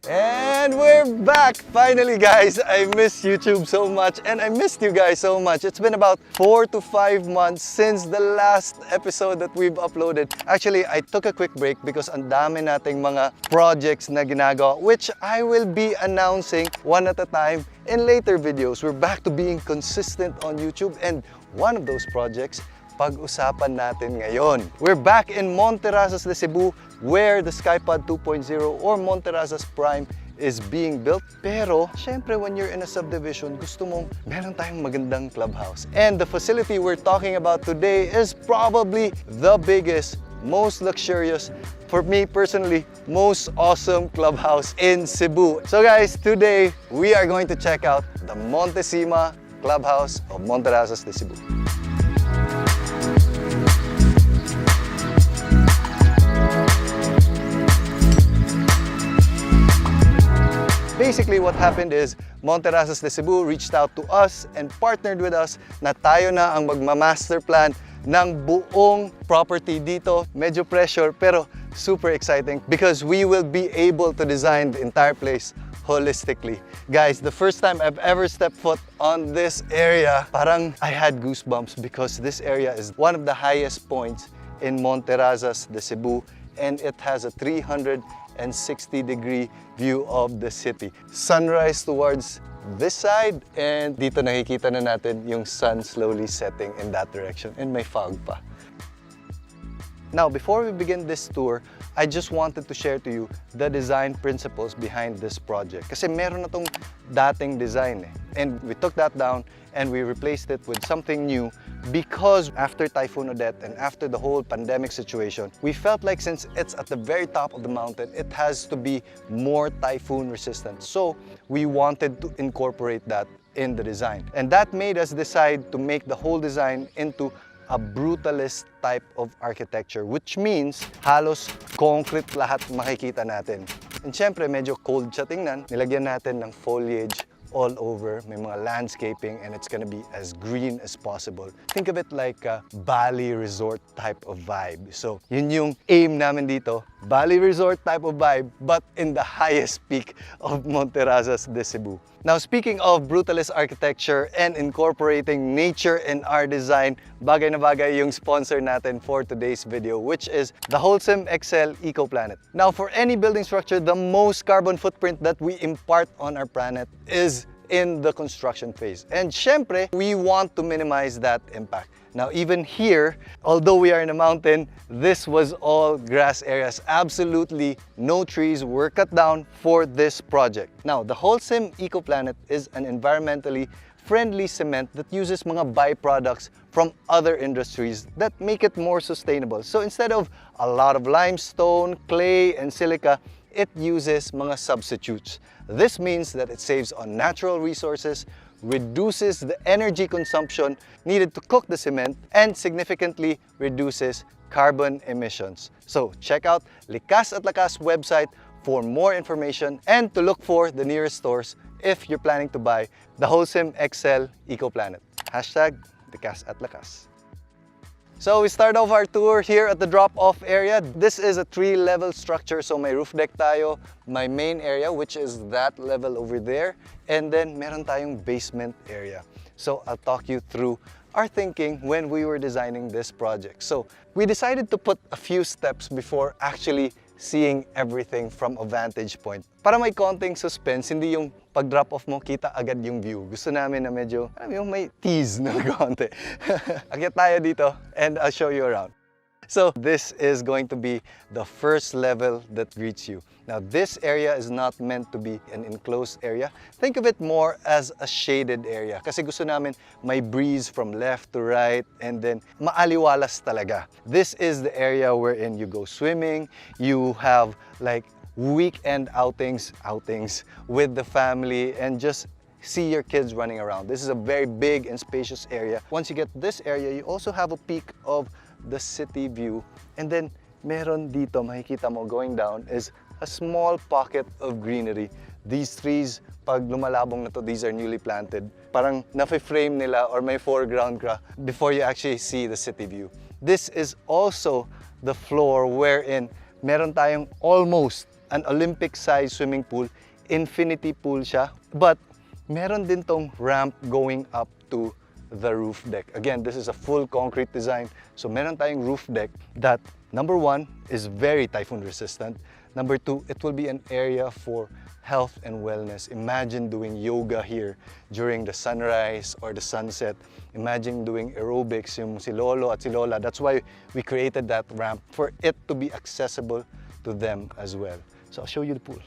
And we're back! Finally, guys! I miss YouTube so much and I missed you guys so much. It's been about 4 to 5 months since the last episode that we've uploaded. Actually, I took a quick break because ang dami nating mga projects na ginagawa which I will be announcing one at a time in later videos. We're back to being consistent on YouTube and one of those projects pag-usapan natin ngayon. We're back in Monterazzas Cebu where the Skypod 2.0 or Monterazzas Prime is being built. Pero, syempre, when you're in a subdivision, gusto mong meron tayong magandang clubhouse. And the facility we're talking about today is probably the biggest, most luxurious, for me personally, most awesome clubhouse in Cebu. So guys, today we are going to check out the MonteCima Clubhouse of Monterazzas Cebu. Basically, what happened is Monterazzas Cebu reached out to us and partnered with us na tayo na ang magma-master plan ng buong property dito. Medyo pressure pero super exciting because we will be able to design the entire place holistically. Guys, the first time I've ever stepped foot on this area, parang I had goosebumps because this area is one of the highest points in Monterazzas Cebu and it has a 360-degree view of the city. Sunrise towards this side and dito nakikita na natin yung sun slowly setting in that direction and may fog pa. Now, before we begin this tour, I just wanted to share to you the design principles behind this project. Kasi meron na tong dating design eh. And we took that down and we replaced it with something new because after Typhoon Odette and after the whole pandemic situation, we felt like since it's at the very top of the mountain, it has to be more typhoon resistant. So we wanted to incorporate that in the design. And that made us decide to make the whole design into a brutalist type of architecture, which means halos concrete lahat makikita natin. And syempre, medyo cold siya tingnan. Nilagyan natin ng foliage all over, may mga landscaping, and it's gonna be as green as possible. Think of it like a Bali resort type of vibe. So, yun yung aim namin dito, Bali resort type of vibe, but in the highest peak of Monterazzas Cebu. Now, speaking of brutalist architecture and incorporating nature in our design, bagay na bagay yung sponsor natin for today's video, which is the Wholesome XL Eco Planet. Now, for any building structure, the most carbon footprint that we impart on our planet is in the construction phase. And syempre, we want to minimize that impact. Now, even here, although we are in a mountain, this was all grass areas. Absolutely no trees were cut down for this project. Now, the Wholesome Eco Planet is an environmentally friendly cement that uses mga byproducts from other industries that make it more sustainable. So instead of a lot of limestone, clay, and silica, it uses mga substitutes. This means that it saves on natural resources, reduces the energy consumption needed to cook the cement, and significantly reduces carbon emissions. So check out Likas at Lakas website for more information and to look for the nearest stores if you're planning to buy the Wholesome XL Eco Planet. Hashtag Likas at Lakas. So we start off our tour here at the drop-off area. This is a 3-level structure. So may roof deck tayo, my main area, which is that level over there, and then meron tayong basement area. So I'll talk you through our thinking when we were designing this project. So we decided to put a few steps before actually seeing everything from a vantage point. Para may konting suspense, hindi yung pag-drop off mo, kita agad yung view. Gusto namin na medyo, alam mo yung may tease na konti. Akyat tayo dito and I'll show you around. So this is going to be the first level that greets you. Now this area is not meant to be an enclosed area. Think of it more as a shaded area. Kasi gusto namin may breeze from left to right and then maaliwalas talaga. This is the area wherein you go swimming, you have like weekend outings with the family and just see your kids running around. This is a very big and spacious area. Once you get this area, you also have a peak of the city view. And then meron dito, makikita mo going down, is a small pocket of greenery. These trees, pag lumalabong na to, these are newly planted. Parang nafe-frame nila or may foreground ka before you actually see the city view. This is also the floor wherein meron tayong almost an Olympic-sized swimming pool. Infinity pool siya. But meron din tong ramp going up to the roof deck. Again, this is a full concrete design. So meron tayong roof deck that, number one, is very typhoon resistant. Number two, it will be an area for health and wellness. Imagine doing yoga here during the sunrise or the sunset. Imagine doing aerobics, yung si Lolo at si Lola. That's why we created that ramp, for it to be accessible to them as well. So I'll show you the pool.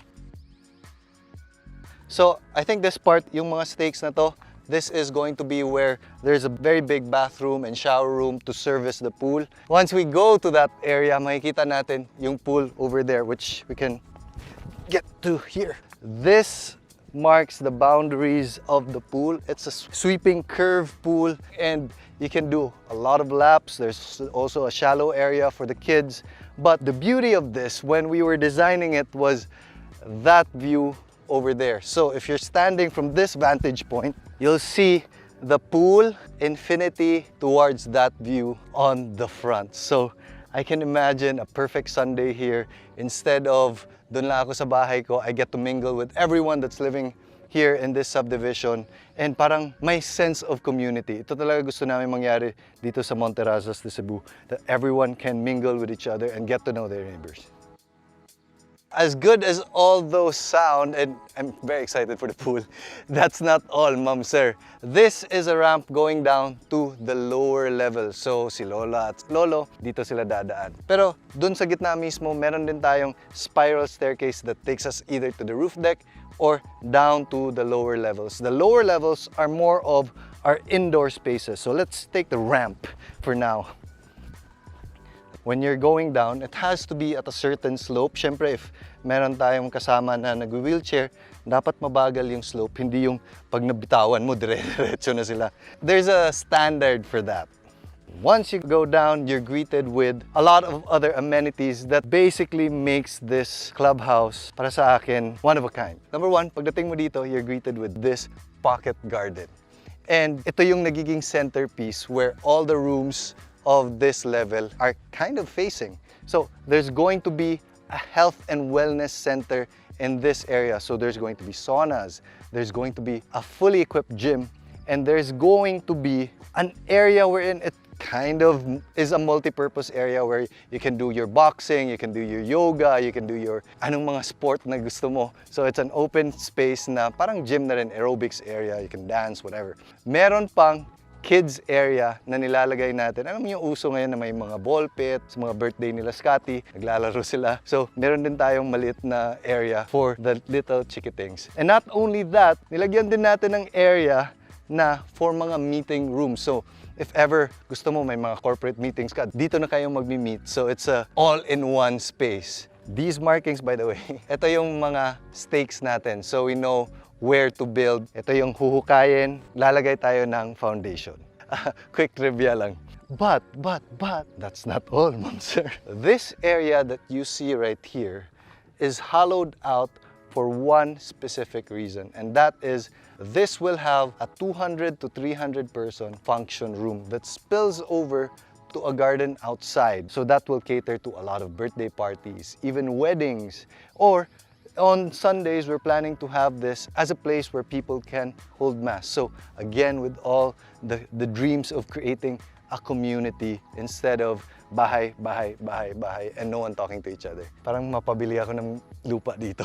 So I think this part, yung mga stakes na to, this is going to be where there's a very big bathroom and shower room to service the pool. Once we go to that area, makikita natin yung pool over there, which we can get to here. This marks the boundaries of the pool. It's a sweeping curved pool, and you can do a lot of laps. There's also a shallow area for the kids. But the beauty of this, when we were designing it, was that view over there. So if you're standing from this vantage point, you'll see the pool infinity towards that view on the front. So I can imagine a perfect Sunday here. Instead of dun lang ako sa bahay ko, I get to mingle with everyone that's living here in this subdivision, and parang may sense of community. Ito talaga gusto namin mangyari dito sa Monterazzas Cebu, that everyone can mingle with each other and get to know their neighbors. As good as all those sound, and I'm very excited for the pool, that's not all, ma'am, sir. This is a ramp going down to the lower level. So si Lola at Lolo, dito sila dadaan. Pero dun sa gitna mismo, meron din tayong spiral staircase that takes us either to the roof deck or down to the lower levels. The lower levels are more of our indoor spaces. So let's take the ramp for now. When you're going down, it has to be at a certain slope. Siyempre, if meron tayong kasama na nag-wheelchair, dapat mabagal yung slope, hindi yung pag nabitawan mo, dire-diretso na sila. There's a standard for that. Once you go down, you're greeted with a lot of other amenities that basically makes this clubhouse, para sa akin, one of a kind. Number one, pagdating mo dito, you're greeted with this pocket garden. And ito yung nagiging centerpiece where all the rooms of this level are kind of facing. So there's going to be a health and wellness center in this area. So there's going to be saunas, there's going to be a fully equipped gym, and there's going to be an area wherein it kind of is a multi-purpose area where you can do your boxing, you can do your yoga, you can do your anong mga sport na gusto mo. So it's an open space na parang gym na rin, aerobics area, you can dance, whatever. Meron pang kids area na nilalagay natin. Alam mo yung uso ngayon na may mga ball pit, sa mga birthday nila Scotty, naglalaro sila. So, meron din tayong maliit na area for the little chickitings. And not only that, nilagyan din natin ng area na for mga meeting rooms. So, if ever gusto mo may mga corporate meetings ka, dito na kayo magmi-meet. So, it's a all-in-one space. These markings, by the way, ito yung mga stakes natin. So, we know where to build. Ito yung huhukayin, lalagay tayo ng foundation. Quick trivia lang. But, that's not all, ma'am, sir. This area that you see right here is hollowed out for one specific reason, and that is this will have a 200 to 300 person function room that spills over to a garden outside. So that will cater to a lot of birthday parties, even weddings, or on Sundays, we're planning to have this as a place where people can hold mass. So again, with all the dreams of creating a community instead of bahay, and no one talking to each other. Parang mapabili ako ng lupa dito.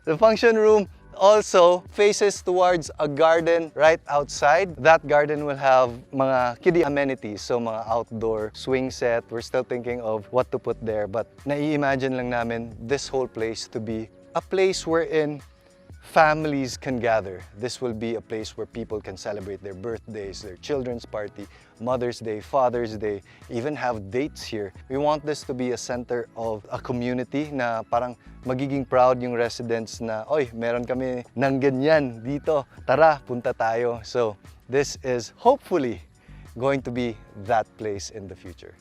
The function room also faces towards a garden right outside. That garden will have mga kiddie amenities, so mga outdoor swing set. We're still thinking of what to put there, but nai-imagine lang namin this whole place to be a place wherein families can gather. This will be a place where people can celebrate their birthdays, their children's party, Mother's Day, Father's Day, even have dates here. We want this to be a center of a community na parang magiging proud yung residents na, oy, meron kami ng ganyan dito. Tara, punta tayo. So this is hopefully going to be that place in the future.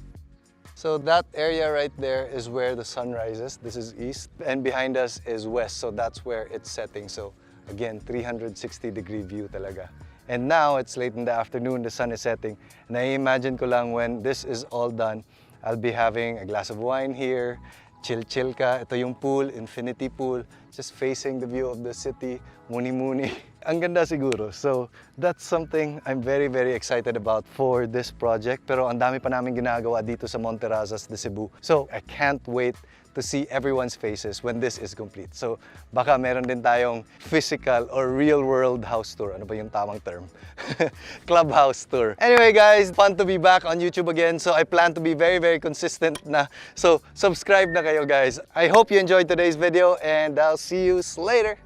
So that area right there is where the sun rises. This is east, and behind us is west. So that's where it's setting. So again, 360-degree view talaga. And now it's late in the afternoon, the sun is setting. And I imagine ko lang when this is all done, I'll be having a glass of wine here, chill-chill ka. Ito yung pool, infinity pool, just facing the view of the city, muni-muni. Ang ganda siguro. So that's something I'm very, very excited about for this project. Pero ang dami pa namin ginagawa dito sa Monterazzas Cebu. So I can't wait to see everyone's faces when this is complete. So baka meron din tayong physical or real world house tour. Ano ba yung tamang term? Clubhouse tour. Anyway guys, fun to be back on YouTube again. So I plan to be very, very consistent na. So subscribe na kayo guys. I hope you enjoyed today's video and I'll see you later.